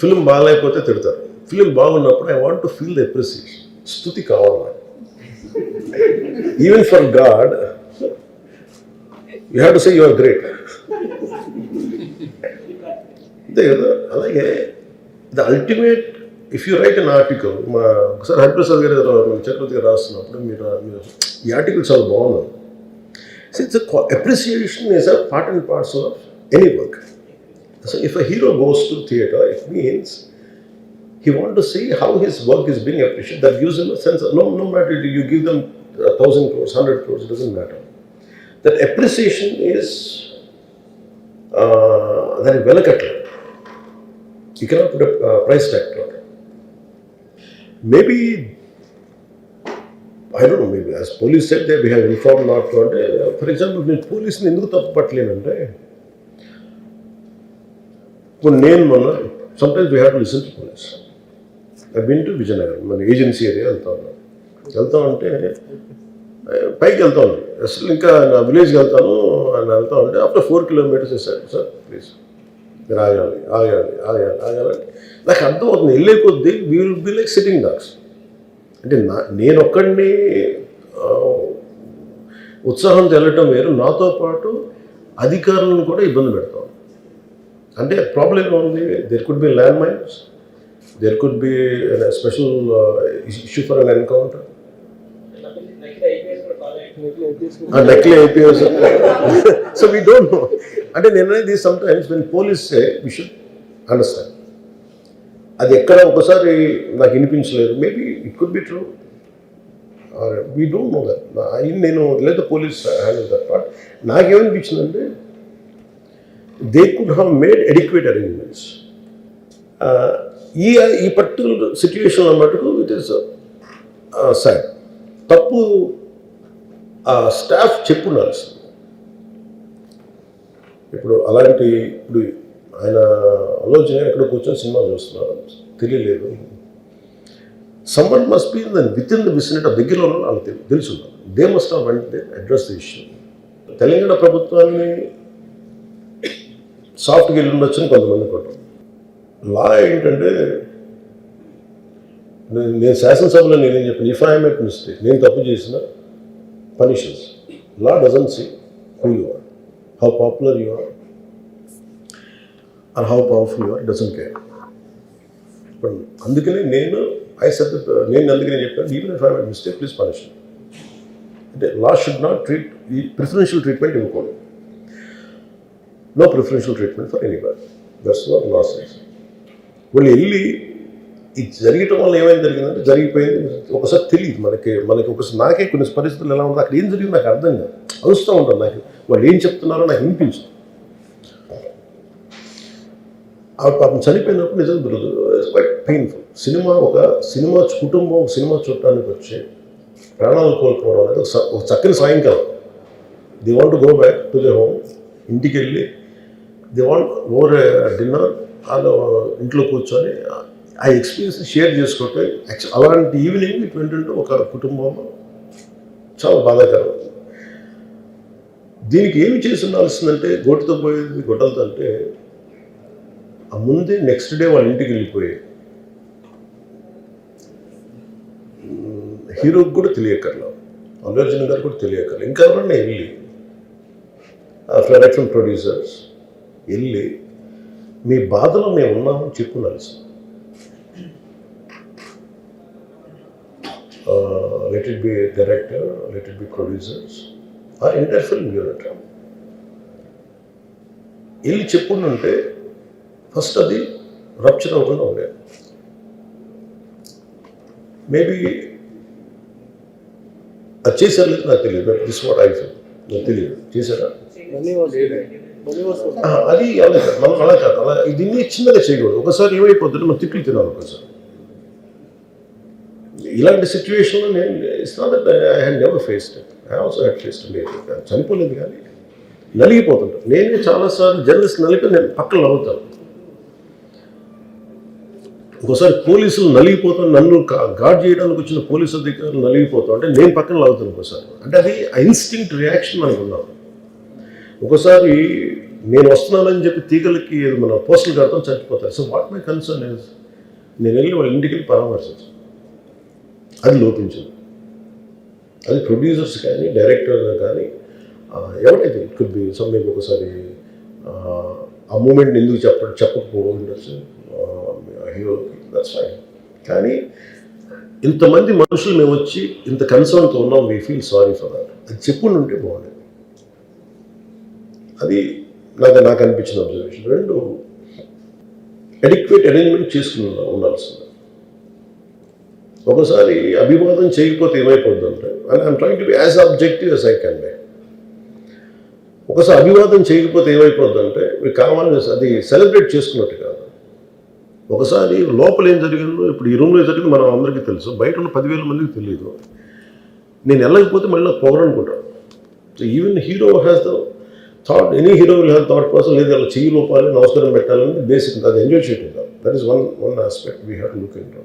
Film బాగాలేకపోతే తిడతారు, film బాగున్నప్పుడు I want to feel the appreciation, స్తుతి కావాలి. Even for God you have to say you are great. అంతే కదా. అలాగే the ultimate, if you write an article, ఒకసారి హరిప్రసాద్ గారు చక్రవర్తి గారు రాస్తున్నప్పుడు మీరు ఈ ఆర్టికల్ చాలా బాగుంది. It's appreciation is a part and parcel of any work. So if a hero goes to theatre, it means he wants to see how his work is being appreciated. That gives him a sense of, no matter you give them 1,000 crores, 100 crores, it doesn't matter. That appreciation is very velakatla. You cannot put a price tag to it. Maybe, I don't know, maybe as police said, they have informed not to. For example, when police ni enduku tappu pattalendante, sometimes we have to listen to police. I've been to Vijayanagar, మన agency area వెళ్తా ఉంటే పైకి వెళ్తా ఉంది, అసలు ఇంకా నా విలేజ్కి వెళ్తాను అని వెళ్తా ఉంటే ఆఫ్టర్ 4 kilometers వేసాడు, సార్ ప్లీజ్ మీరు ఆగాలి ఆగాలి ఆగాలి ఆగాలి. నాకు అర్థం అవుతుంది, వెళ్ళే కొద్దీ we will be like sitting dogs. అంటే నేను ఒక్కడిని ఉత్సాహంతో వెళ్ళటం వేరు, నాతో పాటు అధికారులను కూడా ఇబ్బంది పెడతాం. అంటే ప్రాబ్లం ఏముంది, there could be land mines, there could be special issue for an encounter, నకిలీ IPS. So we don't know. అంటే నేను అనేది sometimes when police say we should understand. అది ఎక్కడ ఒకసారి నాకు వినిపించలేదు, maybe it could be true, we don't know that. నేను లేదా పోలీస్ హ్యాండిల్ దట్ పార్ట్. నాకేమనిపించిందంటే they could have made adequate arrangements. ఈ పర్టికులర్ సిచ్యువేషన్లో మటుకు ఇట్ ఈస్ సాడ్. తప్పు స్టాఫ్ చెప్పుండాల్సింది. ఇప్పుడు అలాంటి, ఇప్పుడు ఆయన ఆలోచన ఎక్కడ కూర్చొని సినిమా చూస్తున్నారు తెలియలేదు. Someone must be within the vicinity of దగ్గరలో ఉన్న వాళ్ళకి తెలుసున్నారు. They must have went they address the issue. Telangana ప్రభుత్వాన్ని సాఫ్ట్గా వెళ్ళి ఉండొచ్చని కొంతమంది కొట్టం. లా ఏంటంటే, నేను శాసనసభలో నేనేం చెప్పాను, ఇఫ్ ఐ మేక్ మిస్టేక్, నేను తప్పు చేసిన punishments. Law doesn't see who you are, how popular you are are how powerful you are, doesn't care. ఇప్పుడు అందుకనే నేను అందుకనే చెప్పాను, even if I make mistake please punish. అంటే లా షుడ్ నాట్ ట్రీట్, ఈ ప్రిఫరెన్షియల్ ట్రీట్మెంట్ ఇవ్వకూడదు. No preferential treatment for anybody. That's what law says. వాళ్ళు వెళ్ళి ఇది జరగటం వల్ల ఏమైంది జరిగిందంటే జరిగిపోయింది. ఒకసారి తెలియదు మనకి ఒకసారి నాకే కొన్ని పరిస్థితులు ఎలా ఉంది, అక్కడ ఏం జరిగింది నాకు అర్థం కాదు, అరుస్తూ ఉంటాను. నాకు వాళ్ళు ఏం చెప్తున్నారో నాకు వినిపించదు. ఆ పాపం చనిపోయినప్పుడు నిజం దొరకదు, ఇట్స్ క్వైట్ పెయిన్ఫుల్. సినిమా కుటుంబం సినిమా చూడటానికి వచ్చి ప్రాణాలు కోల్పోవడం అనేది ఒక చక్కని సాయంకాలం. They want to go back to they home. ఇంటికి వెళ్ళి దే వాంట్ ఓవర్ డిన్నర్, వాళ్ళు ఇంట్లో కూర్చొని ఆ ఎక్స్పీరియన్స్ షేర్ చేసుకుంటే, అలాంటి ఈవినింగ్ ఇటువంటి ఒక కుటుంబంలో చాలా బాధాకరం. దీనికి ఏమి చేసి ఉండాల్సిందంటే, గోటుతో పోయేది గొడ్డలతో అంటే, ఆ ముందే నెక్స్ట్ డే వాళ్ళ ఇంటికి వెళ్ళిపోయి హీరోకి కూడా తెలియకర్లా, అల్లు అర్జున్ గారు కూడా తెలియకర్లా, ఇంకా ఎవరన్నా వెళ్ళి డైరెక్షన్ ప్రొడ్యూసర్స్ వెళ్ళి మీ బాధలో మేము ఉన్నామని చెప్పుకోవాల్సి. Let it be director, let it be producers or entire film unit వెళ్ళి చెప్పుకుంటుంటే ఫస్ట్ అది రప్చర్ అవ్వకుండా ఉండేది. మేబీ అది చేశారు లేదు నాకు తెలియదు, దిస్ వాట్ ఐ ఫీల్, నాకు తెలియదు చేశారా అది. మనం అలా కాదు, అలా దీన్ని చిన్నగా చేయకూడదు. ఒకసారి ఏమైపోతుంటే మనం తిట్లు తినాలి. ఒకసారి ఇలాంటి సిచ్యువేషన్లో నేను it's not that I had never faced it, I also had faced. లేదు చనిపోలేదు కానీ నలిగిపోతుంటాను. నేనే చాలాసార్లు జర్నలిస్ట్ నలిపి నేను పక్కన నవ్వుతాను. ఒకసారి పోలీసులు నలిగిపోతాను, నన్ను గార్డ్ చేయడానికి వచ్చిన పోలీసు అధికారులు నలిగిపోతాం అంటే నేను పక్కన నవ్వుతాను ఒకసారి. అంటే అది ఇన్స్టింక్ట్ రియాక్షన్ మనకు ఉన్నాం. ఒకసారి నేను వస్తున్నానని చెప్పి తీగలకి మన పోస్టులు కడతాం చచ్చిపోతారు. So what my concern is నేను వెళ్ళి వాళ్ళ ఇంటికి వెళ్ళి పరామర్శించాను. అది లోపించింది. అది ప్రొడ్యూసర్స్ కానీ డైరెక్టర్ కానీ ఎవరైతే ఇట్ కుడ్ బి సమ్మెకి ఒకసారి ఆ మూమెంట్ని ఎందుకు చెప్పకపోవడం ఉండొచ్చు హీరోకి, దట్స్ ఫైన్. కానీ ఇంతమంది మనుషులు మేము వచ్చి ఇంత కన్సర్న్తో ఉన్నాం, we feel sorry for that, అది చెప్పుండి ఉంటే బాగుండేది. అది నాకు అనిపించిన అబ్జర్వేషన్. రెండు, అడిక్వేట్ అరేంజ్మెంట్ చేసుకుని ఉండాల్సింది. ఒకసారి అభివాదం చేయకపోతే ఏమైపోద్దంటే, and I'm trying to be as objective as I can be. ఒకసారి అభివాదం చేయకపోతే ఏమైపోద్దంటే మీకు కావాలని అది సెలబ్రేట్ చేసుకున్నట్టు కాదు. ఒకసారి లోపల ఏం జరిగిందో, ఇప్పుడు ఈ రూమ్లో జరిగింది మనం అందరికీ తెలుసు, బయట ఉన్న 10,000 మందికి తెలియదు. నేను వెళ్ళకపోతే మళ్ళీ నాకు పొగరనుకుంటాను. So even hero has the thought, any hero will have thought process, లేదు అలా చెయ్యి లోపాలి, నమస్కారం పెట్టాలని బేసిక్, అది ఎంజాయ్ చేయటం కాదు. That is one aspect we have to look in to.